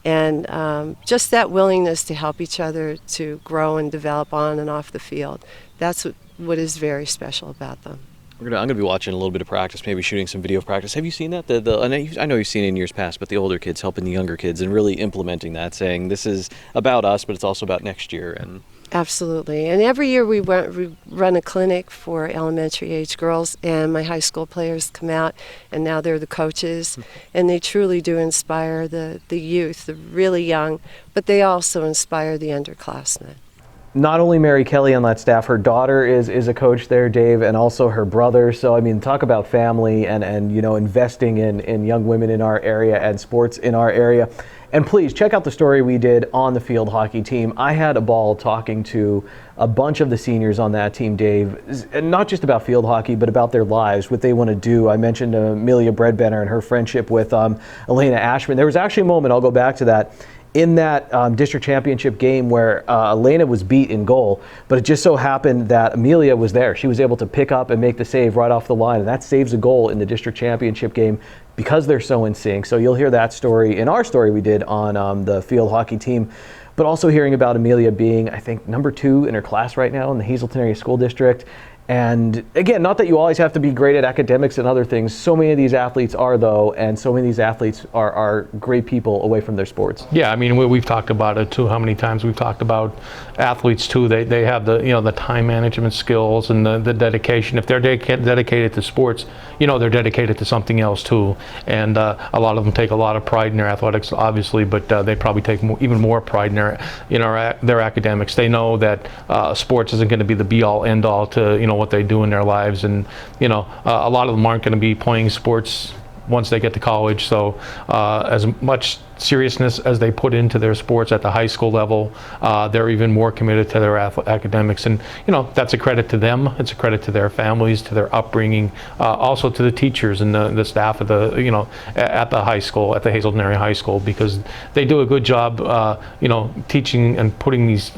S11: And just that willingness to help each other to grow and develop on and off the field. That's what is very special about them.
S2: I'm going to be watching a little bit of practice, maybe shooting some video practice. Have you seen that? I know you've seen it in years past, but the older kids helping the younger kids and really implementing that, saying this is about us, but it's also about next year. And
S11: absolutely. And every year we run a clinic for elementary age girls, and my high school players come out, and now they're the coaches, and they truly do inspire the youth, the really young, but they also inspire the underclassmen.
S2: Not only Mary Kelly on that staff, her daughter is a coach there, Dave, and also her brother. So, I mean, talk about family and investing in young women in our area and sports in our area. And please check out the story we did on the field hockey team. I had a ball talking to a bunch of the seniors on that team, Dave, and not just about field hockey, but about their lives, what they want to do. I mentioned Amelia Breadbenner and her friendship with Elena Ashman. There was actually a moment, I'll go back to that, in that district championship game where Elena was beat in goal, but it just so happened that Amelia was there. She was able to pick up and make the save right off the line, and that saves a goal in the district championship game because they're so in sync. So you'll hear that story in our story we did on the field hockey team, but also hearing about Amelia being, I think, number 2 in her class right now in the Hazelton Area School District. And again, not that you always have to be great at academics and other things. So many of these athletes are, though, and so many of these athletes are great people away from their sports.
S3: Yeah, I mean, we've talked about it too. How many times we've talked about athletes too? They have the the time management skills and the dedication. If they're dedicated to sports, they're dedicated to something else too. And a lot of them take a lot of pride in their athletics, obviously, but they probably take even more pride in their academics. They know that sports isn't going to be the be-all, end-all to what they do in their lives, and a lot of them aren't going to be playing sports once they get to college. So as much seriousness as they put into their sports at the high school level, they're even more committed to their academics, and that's a credit to them. It's a credit to their families, to their upbringing, also to the teachers and the staff at the at the high school, at the Hazelton Area High School, because they do a good job teaching and putting these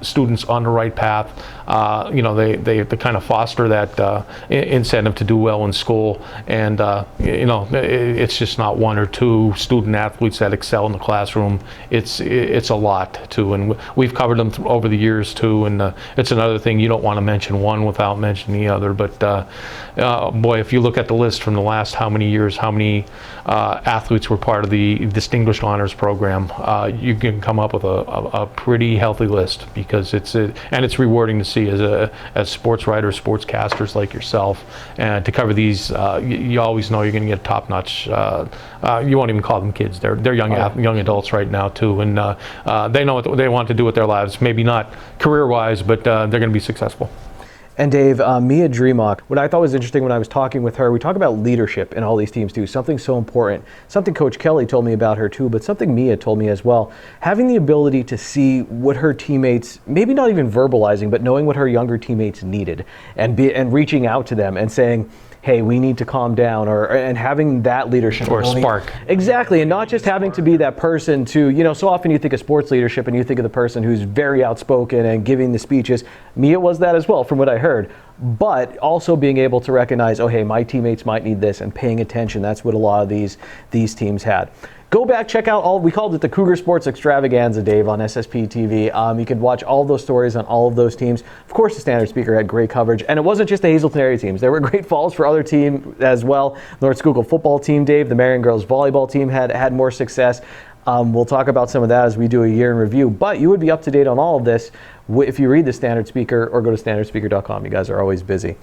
S3: students on the right path. They kind of foster that incentive to do well in school, and it's just not one or two student athletes that excel in the classroom. It's a lot too, and we've covered them over the years too. And it's another thing, you don't want to mention one without mentioning the other. But boy, if you look at the list from the last how many years, how many athletes were part of the Distinguished Honors Program, you can come up with a pretty healthy list, because it's rewarding to see as sports writers, sportscasters like yourself, and to cover these. You always know you're going to get top-notch. You won't even call them kids. They're young adults right now too, and they know what they want to do with their lives. Maybe not career-wise, but they're going to be successful.
S2: And Dave, Mia Dreamock, what I thought was interesting when I was talking with her, we talk about leadership in all these teams too, something so important, something Coach Kelly told me about her too, but something Mia told me as well. Having the ability to see what her teammates, maybe not even verbalizing, but knowing what her younger teammates needed, and reaching out to them and saying, hey, we need to calm down, and having that leadership.
S3: Or spark.
S2: Exactly, and not just having to be that person to, so often you think of sports leadership and you think of the person who's very outspoken and giving the speeches. Mia was that as well, from what I heard. But also being able to recognize, oh, hey, my teammates might need this, and paying attention. That's what a lot of these teams had. Go back, check out we called it the Cougar Sports Extravaganza, Dave, on SSP TV. You could watch all of those stories on all of those teams. Of course, the Standard Speaker had great coverage, and it wasn't just the Hazelton area teams. There were great falls for other teams as well. North Schuylkill football team, Dave, the Marion girls volleyball team had more success. We'll talk about some of that as we do a year in review, but you would be up to date on all of this if you read the Standard Speaker or go to standardspeaker.com. You guys are always busy.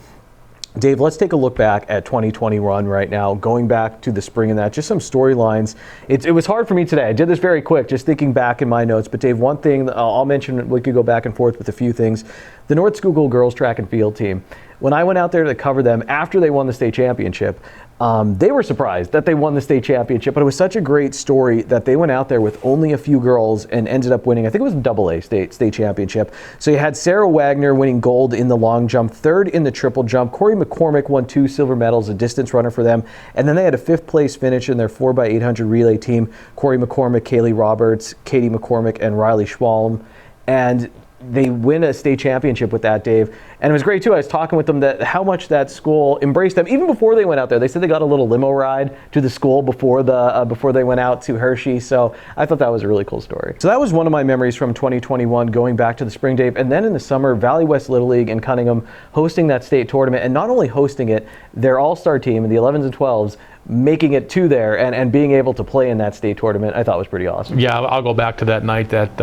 S2: Dave, let's take a look back at 2021 right now, going back to the spring and that, just some storylines. It was hard for me today. I did this very quick, just thinking back in my notes. But Dave, one thing I'll mention, we could go back and forth with a few things. The North Schuylkill girls track and field team, when I went out there to cover them after they won the state championship, they were surprised that they won the state championship, but it was such a great story that they went out there with only a few girls and ended up winning. I think it was a AA state championship. So you had Sarah Wagner winning gold in the long jump, third in the triple jump. Corey McCormick won 2 silver medals, a distance runner for them. And then they had a 5th place finish in their 4x800 relay team. Corey McCormick, Kaylee Roberts, Katie McCormick, and Riley Schwalm. And they win a state championship with that, Dave. And it was great too. I was talking with them that how much that school embraced them even before they went out there. They said they got a little limo ride to the school before they went out to Hershey. So I thought that was a really cool story. So that was one of my memories from 2021, going back to the spring, Dave. And then in the summer, Valley West Little League in Cunningham hosting that state tournament, and not only hosting it, their all-star team in the 11s and 12s making it to there and being able to play in that state tournament, I thought was pretty awesome.
S3: Yeah, I'll go back to that night that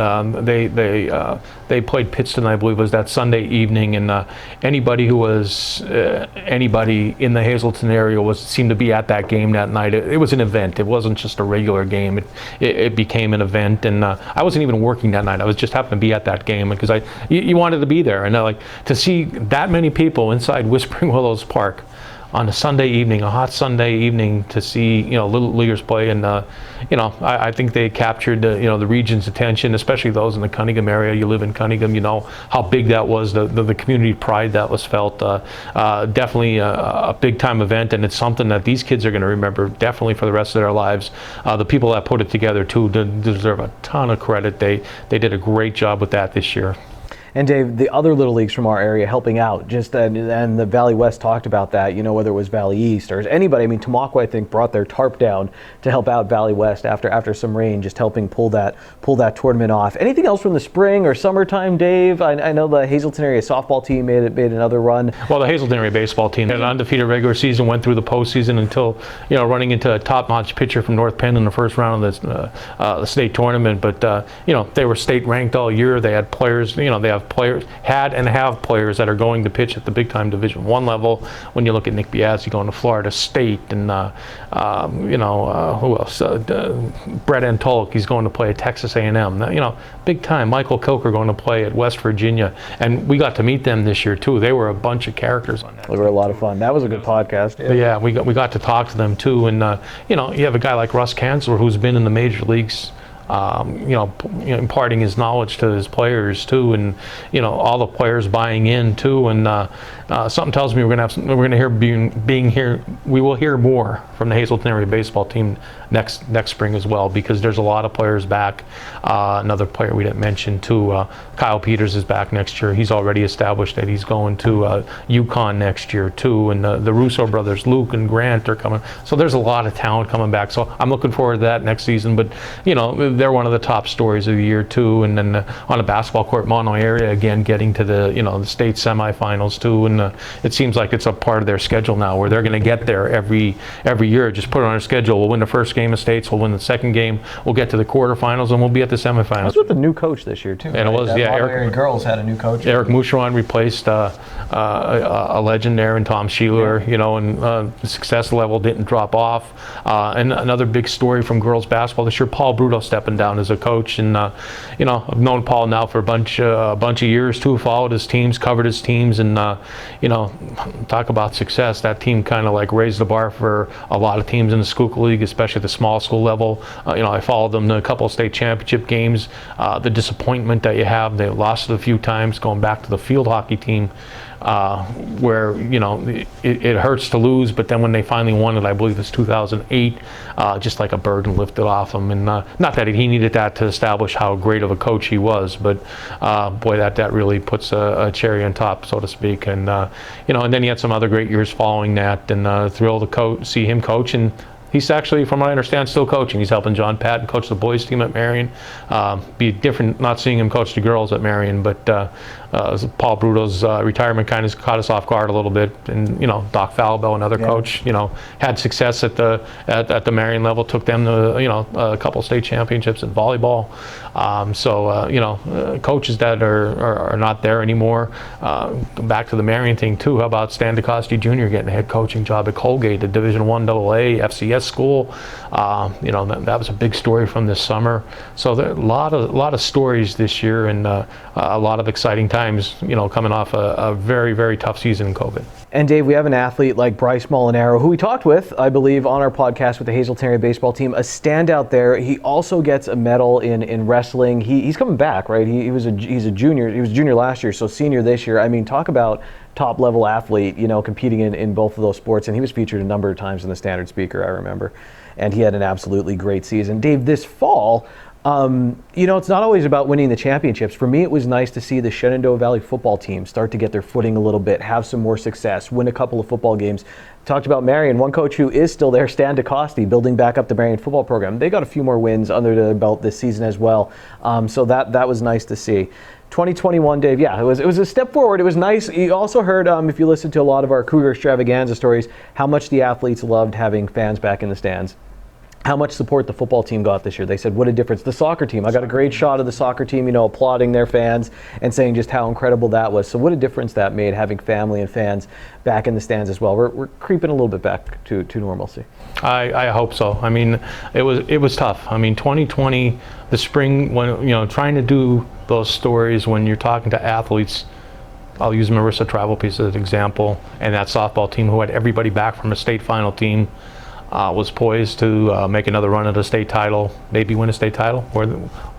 S3: they played Pittston, I believe, was that Sunday evening, and anybody who was anybody in the Hazelton area seemed to be at that game that night. It was an event. It wasn't just a regular game. It became an event, and I wasn't even working that night. I was just happened to be at that game because you wanted to be there, and to see that many people inside Whispering Willows Park. on a Sunday evening, a hot Sunday evening, to see little leaguers play, and I think they captured the region's attention, especially those in the Cunningham area. You live in Cunningham, you know how big that was, the community pride that was felt. Definitely a big time event, and it's something that these kids are going to remember definitely for the rest of their lives. The people that put it together too deserve a ton of credit. They did a great job with that this year.
S2: And Dave, the other little leagues from our area helping out, and the Valley West talked about that, whether it was Valley East or anybody. I mean, Tamaqua, I think, brought their tarp down to help out Valley West after some rain, just helping pull that tournament off. Anything else from the spring or summertime, Dave? I know the Hazelton area softball team made another run.
S3: Well, the Hazelton area baseball team had an undefeated regular season, went through the postseason until, running into a top-notch pitcher from North Penn in the first round of the state tournament. But, they were state ranked all year. They had players, they have players that are going to pitch at the big time Division I level. When you look at Nick Biazzi going to Florida State, and who else? Brett Antolk, he's going to play at Texas A&M. Big time. Michael Kilker going to play at West Virginia, and we got to meet them this year too. They were a bunch of characters on that.
S2: They were a lot of fun. That was a good podcast.
S3: But yeah, we got to talk to them too, and you have a guy like Russ Kanzler who's been in the major leagues. Imparting his knowledge to his players too, and all the players buying in too, and something tells me we will hear more from the Hazelton area baseball team next spring as well, because there's a lot of players back. Another player we didn't mention too, Kyle Peters is back next year. He's already established that he's going to UConn next year too, and the Russo brothers, Luke and Grant, are coming. So there's a lot of talent coming back. So I'm looking forward to that next season. But they're one of the top stories of the year too. And then on a basketball court, Mono area again getting to the state semifinals too. And it seems like it's a part of their schedule now, where they're going to get there every year. Just put it on our schedule. We'll win the first game of states. We'll win the second game. We'll get to the quarterfinals, and we'll be at the semifinals.
S2: That was with the new coach this year too.
S3: And right? It was,
S2: that
S3: yeah.
S2: Eric girls had a new coach.
S3: Eric Moucheron replaced a legend there in Tom Sheeler.
S2: Yeah.
S3: And the success level didn't drop off. And another big story from girls basketball this year, Paul Bruto stepping down as a coach. And I've known Paul now for a bunch of years too. Followed his teams, covered his teams, and talk about success. That team kind of like raised the bar for a lot of teams in the Schuylkill League, especially at the small school level. I followed them to a couple of state championship games. The disappointment that you have, they lost it a few times, going back to the field hockey team, where it hurts to lose, but then when they finally won it, I believe it's 2008, just like a burden lifted off him. And not that he needed that to establish how great of a coach he was, but boy, that really puts a cherry on top, so to speak. And and then he had some other great years following that, and thrilled to see him coach. And he's actually, from what I understand, still coaching. He's helping John Patton coach the boys team at Marion. Be different not seeing him coach the girls at Marion, but Paul Bruto's retirement kind of caught us off guard a little bit. And Doc Falbell, another coach, had success at the Marion level, took them to a couple state championships in volleyball. Coaches that are not there anymore. Back to the Marion thing too. How about Stan DeCoste Jr. getting a head coaching job at Colgate, the Division I AA FCS school? That was a big story from this summer. So there are a lot of stories this year, and a lot of exciting times. Coming off a very, very tough season in COVID.
S2: And Dave, we have an athlete like Bryce Molinaro, who we talked with, I believe, on our podcast with the Hazelton area baseball team, a standout there. He also gets a medal in wrestling. He's coming back, right? He's a junior. He was a junior last year, so senior this year. I mean, talk about top level athlete, competing in both of those sports. And he was featured a number of times in the Standard Speaker, I remember. And he had an absolutely great season. Dave, this fall, it's not always about winning the championships. For me, it was nice to see the Shenandoah Valley football team start to get their footing a little bit, have some more success, win a couple of football games. Talked about Marion, one coach who is still there, Stan DeCoste, building back up the Marion football program. They got a few more wins under their belt this season as well. So that was nice to see. 2021, Dave, yeah, it was a step forward. It was nice. You also heard, if you listen to a lot of our Cougar Extravaganza stories, how much the athletes loved having fans back in the stands. How much support the football team got this year. They said, what a difference. The soccer team, I got a great shot of the soccer team, applauding their fans and saying just how incredible that was. So what a difference that made, having family and fans back in the stands as well. We're creeping a little bit back to normalcy.
S3: I hope so. I mean, it was tough. I mean, 2020, the spring, when trying to do those stories when you're talking to athletes I'll use Marissa Travelpiece as an example, and that softball team who had everybody back from a state final team was poised to make another run at a state title, maybe win a state title, or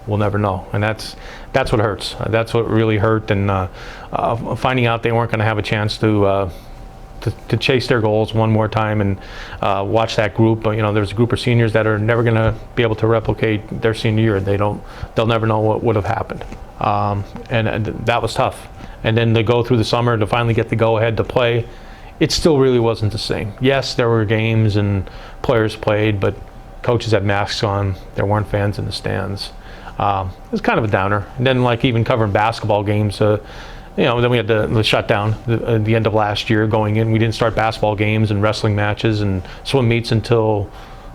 S3: we'll never know. And that's what hurts. That's what really hurt, and finding out they weren't going to have a chance to chase their goals one more time and watch that group. There's a group of seniors that are never going to be able to replicate their senior year. They'll never know what would have happened, and that was tough. And then to go through the summer to finally get the go-ahead to play, it still really wasn't the same. Yes, there were games and players played, but coaches had masks on. There weren't fans in the stands. It was kind of a downer. And then, like, even covering basketball games, then we had the shutdown at the end of last year going in. We didn't start basketball games and wrestling matches and swim meets until,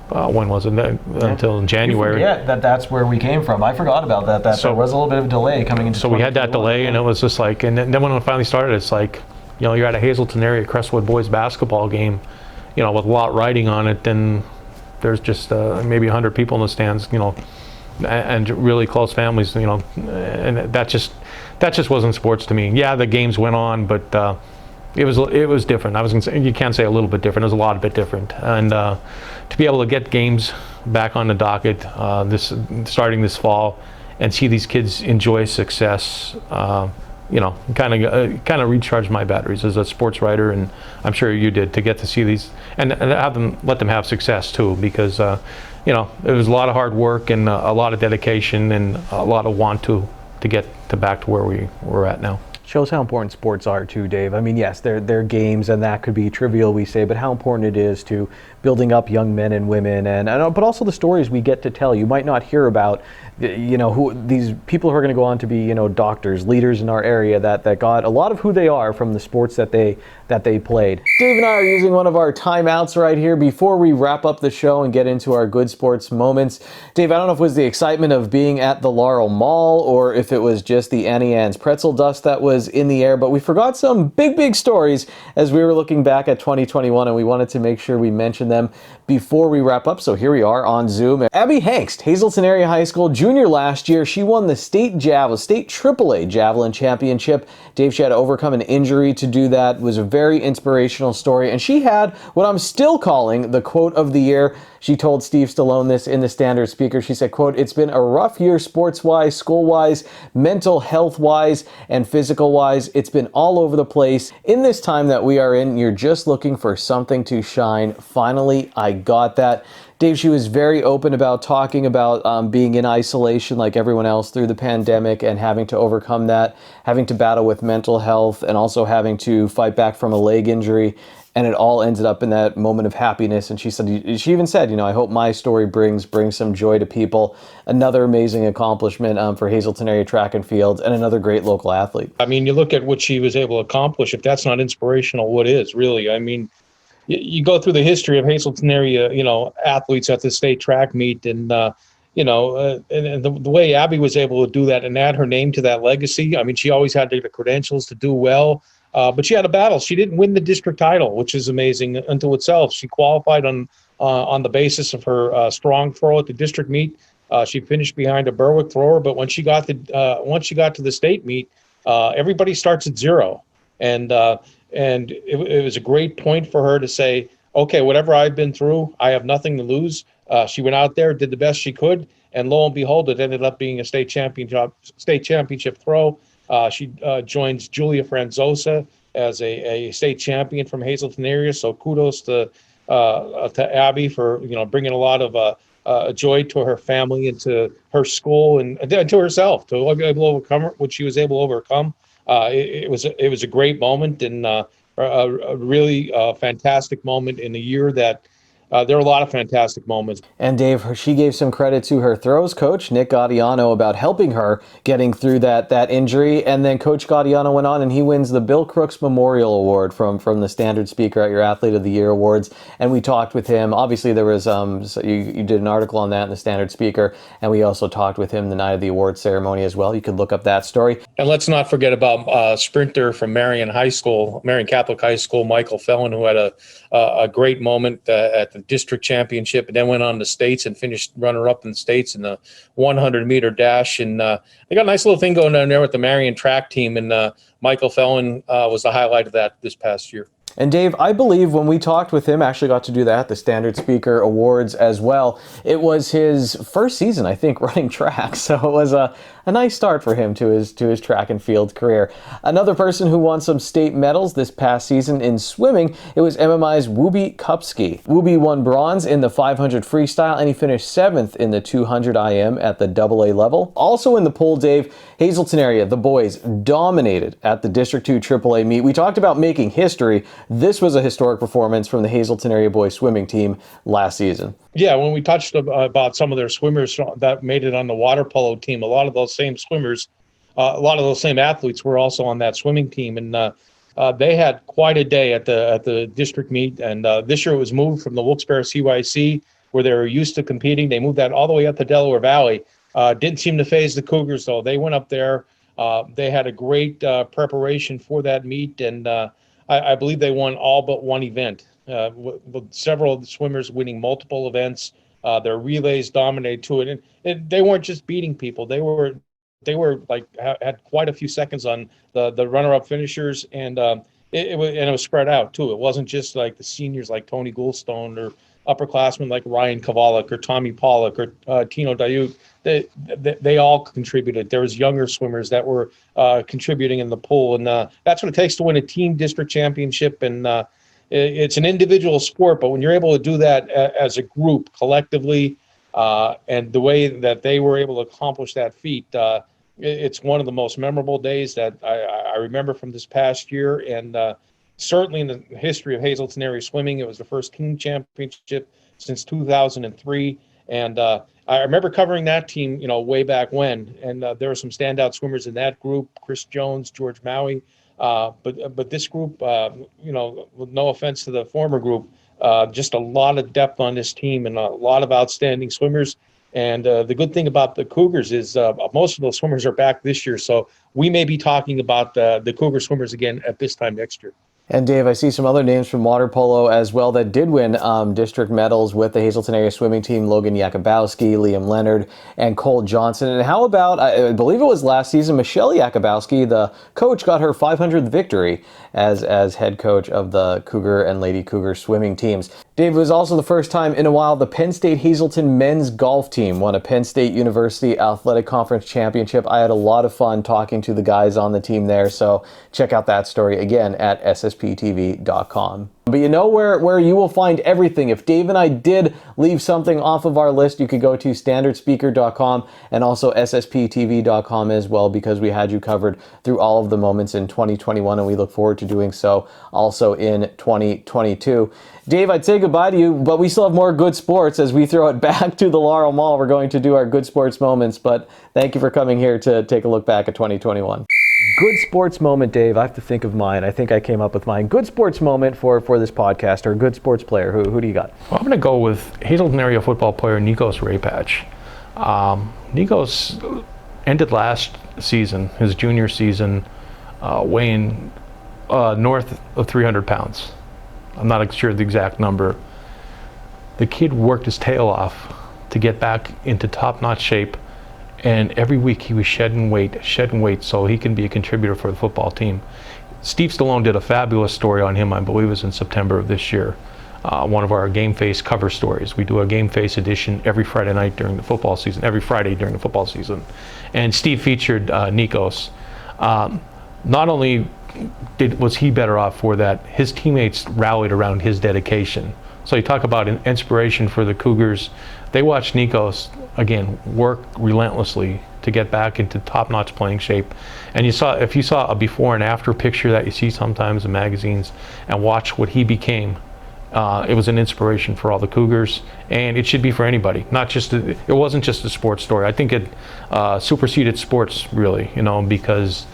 S3: when was it? Until in January.
S2: Yeah, that's where we came from. I forgot about that. So there was a little bit of a delay coming into.
S3: So we had that delay, and it was just like, and then when it finally started, it's like, you're at a Hazelton area Crestwood boys basketball game, with a lot riding on it, then there's just maybe 100 people in the stands, and really close families, and that just wasn't sports to me. Yeah, the games went on, but it was different. I was gonna say, you can't say a little bit different. It was a lot bit different, and to be able to get games back on the docket starting this fall, and see these kids enjoy success. Kind of recharged my batteries as a sports writer, and I'm sure you did, to get to see these and let them have success too, because it was a lot of hard work and a lot of dedication and a lot of want to get back to where we're at now.
S2: Shows how important sports are too, Dave. I mean, yes, they're games, and that could be trivial, we say, but how important it is to building up young men and women, but also the stories we get to tell. You might not hear about, who these people who are going to go on to be, doctors, leaders in our area that got a lot of who they are from the sports that they played. Dave and I are using one of our timeouts right here before we wrap up the show and get into our good sports moments. Dave, I don't know if it was the excitement of being at the Laurel Mall or if it was just the Annie Ann's pretzel dust that was in the air, but we forgot some big stories as we were looking back at 2021, and we wanted to make sure we mentioned them before we wrap up. So here we are on Zoom. Abby Hangst, Hazelton Area High School junior last year. She won the state AAA Javelin Championship. Dave, she had to overcome an injury to do that. It was a very inspirational story, and she had what I'm still calling the quote of the year. She told Steve Stallone this in the Standard Speaker. She said, quote, "It's been a rough year sports-wise, school-wise, mental health-wise, and physical-wise. It's been all over the place. In this time that we are in, you're just looking for something to shine. Finally, I got that." Dave, she was very open about talking about being in isolation like everyone else through the pandemic and having to overcome that, having to battle with mental health, and also having to fight back from a leg injury. And it all ended up in that moment of happiness. And she even said, I hope my story brings some joy to people. Another amazing accomplishment for Hazelton area track and field, and another great local athlete.
S12: I mean, you look at what she was able to accomplish. If that's not inspirational, what is, really? I mean, you go through the history of Hazelton area, athletes at the state track meet, and the way Abby was able to do that and add her name to that legacy. I mean, she always had the credentials to do well. But she had a battle. She didn't win the district title, which is amazing unto itself. She qualified on the basis of her strong throw at the district meet. She finished behind a Berwick thrower, but once she got to the state meet, everybody starts at zero, and it was a great point for her to say, okay, whatever I've been through, I have nothing to lose. She went out there, did the best she could, and lo and behold, it ended up being a state championship throw. She joins Julia Franzosa as a state champion from Hazelton area. So kudos to Abby for bringing a lot of joy to her family and to her school and to herself, to be able to overcome what she was able to overcome. It was a great moment, and a really fantastic moment in a year that. There are a lot of fantastic moments.
S2: And Dave, she gave some credit to her throws coach, Nick Gaudiano, about helping her getting through that injury. And then Coach Gaudiano went on and he wins the Bill Crooks Memorial Award from the Standard Speaker at your Athlete of the Year Awards. And we talked with him. Obviously, there was you did an article on that in the Standard Speaker, and we also talked with him the night of the award ceremony as well. You could look up that story.
S12: And let's not forget about sprinter from Marion Catholic High School, Michael Phelan, who had a great moment at the district championship, and then went on to states and finished runner-up in the states in the 100-meter dash. And they got a nice little thing going down there with the Marion track team, and Michael Phelan was the highlight of that this past year.
S2: And Dave, I believe when we talked with him, actually got to do that at the Standard Speaker Awards as well. It was his first season, I think, running track. So it was a nice start for him to his track and field career. Another person who won some state medals this past season in swimming, it was MMI's Wooby Kupski. Wooby won bronze in the 500 freestyle, and he finished 7th in the 200 IM at the AA level. Also in the pool, Dave, Hazelton area, the boys dominated at the District 2 AAA meet. We talked about making history. This was a historic performance from the Hazelton area boys swimming team last season.
S12: Yeah, when we touched about some of their swimmers that made it on the water polo team, a lot of those same swimmers, a lot of those same athletes were also on that swimming team, and they had quite a day at the district meet. And this year it was moved from the Wilkes-Barre CYC, where they were used to competing. They moved that all the way up to Delaware Valley. Didn't seem to faze the Cougars, though. They went up there. They had a great preparation for that meet, and I believe they won all but one event, with several of the swimmers winning multiple events. Their relays dominated to it, and they weren't just beating people. They were like had quite a few seconds on the runner-up finishers, and it was spread out too. It wasn't just like the seniors like Tony Goulstone or upperclassmen like Ryan Kovalik or Tommy Pollock or Tino Dayuk. They all contributed. There was younger swimmers that were contributing in the pool, and that's what it takes to win a team district championship. And it's an individual sport, but when you're able to do that as a group collectively, and the way that they were able to accomplish that feat, it's one of the most memorable days that I remember from this past year. And certainly in the history of Hazelton area swimming, it was the first team championship since 2003. And I remember covering that team, way back when. And there were some standout swimmers in that group: Chris Jones, George Maui. But this group, with no offense to the former group, just a lot of depth on this team and a lot of outstanding swimmers. And the good thing about the Cougars is most of those swimmers are back this year. So we may be talking about the Cougar swimmers again at this time next year.
S2: And Dave, I see some other names from water polo as well that did win district medals with the Hazelton area swimming team: Logan Yakubowski, Liam Leonard, and Cole Johnson. And how about, I believe it was last season, Michelle Yakubowski, the coach, got her 500th victory as head coach of the Cougar and Lady Cougar swimming teams. Dave, it was also the first time in a while the Penn State Hazelton men's golf team won a Penn State University Athletic Conference championship. I had a lot of fun talking to the guys on the team there, so check out that story again at ssptv.com. But you know where you will find everything. If Dave and I did leave something off of our list, you could go to standardspeaker.com and also ssptv.com as well, because we had you covered through all of the moments in 2021, and we look forward to doing so also in 2022. Dave, I'd say goodbye to you, but we still have more good sports as we throw it back to the Laurel Mall. We're going to do our good sports moments, but thank you for coming here to take a look back at 2021. Good sports moment, Dave. I have to think of mine. I think I came up with mine. Good sports moment for this podcast, or good sports player. Who do you got?
S3: Well, I'm going to go with Hazelton area football player Nikos Raypatch. Nikos ended last season, his junior season, weighing north of 300 pounds. I'm not sure the exact number. The kid worked his tail off to get back into top-notch shape, and every week he was shedding weight so he can be a contributor for the football team. Steve Stallone did a fabulous story on him, I believe it was in September of this year. One of our Game Face cover stories. We do a Game Face edition every Friday night during the football season, every Friday during the football season. And Steve featured Nikos. Not only was he better off for that, his teammates rallied around his dedication. So you talk about an inspiration for the Cougars. They watched Nikos, again, work relentlessly to get back into top-notch playing shape. And if you saw a before and after picture that you see sometimes in magazines and watch what he became, it was an inspiration for all the Cougars, and it should be for anybody. It wasn't just a sports story. I think it superseded sports, really, because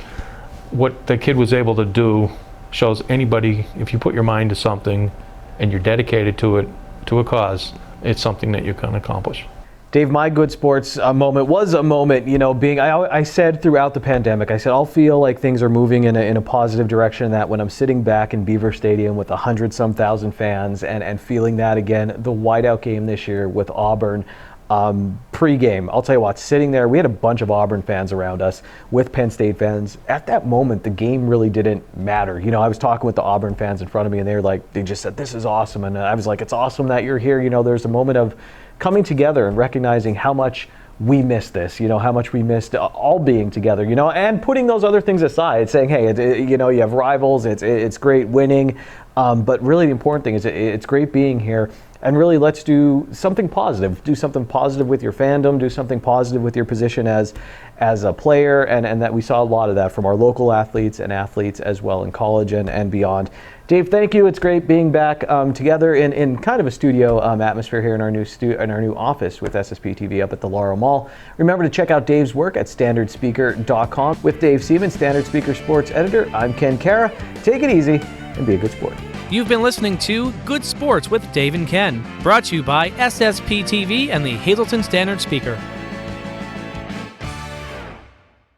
S3: what the kid was able to do shows anybody, if you put your mind to something and you're dedicated to it, to a cause, it's something that you can accomplish.
S2: Dave, my good sports moment was a moment, being, I said throughout the pandemic, I said, I'll feel like things are moving in a positive direction, that when I'm sitting back in Beaver Stadium with 100-some thousand fans and feeling that again, the whiteout game this year with Auburn, pre-game, I'll tell you what, sitting there, we had a bunch of Auburn fans around us with Penn State fans. At that moment, the game really didn't matter. I was talking with the Auburn fans in front of me, and they just said, this is awesome. And I was like, it's awesome that you're here. There's a moment of coming together and recognizing how much we missed this, how much we missed all being together, and putting those other things aside, saying, hey, you have rivals, it's great winning, but really the important thing is it's great being here, and really let's do something positive. Do something positive with your fandom, do something positive with your position as a player, and that we saw a lot of that from our local athletes and athletes as well in college and beyond. Dave, thank you. It's great being back together in kind of a studio atmosphere here in our new office with SSP TV up at the Laurel Mall. Remember to check out Dave's work at standardspeaker.com. With Dave Seaman, Standard Speaker Sports Editor, I'm Ken Kara. Take it easy and be a good sport.
S1: You've been listening to Good Sports with Dave and Ken, brought to you by SSP TV and the Hazelton Standard Speaker.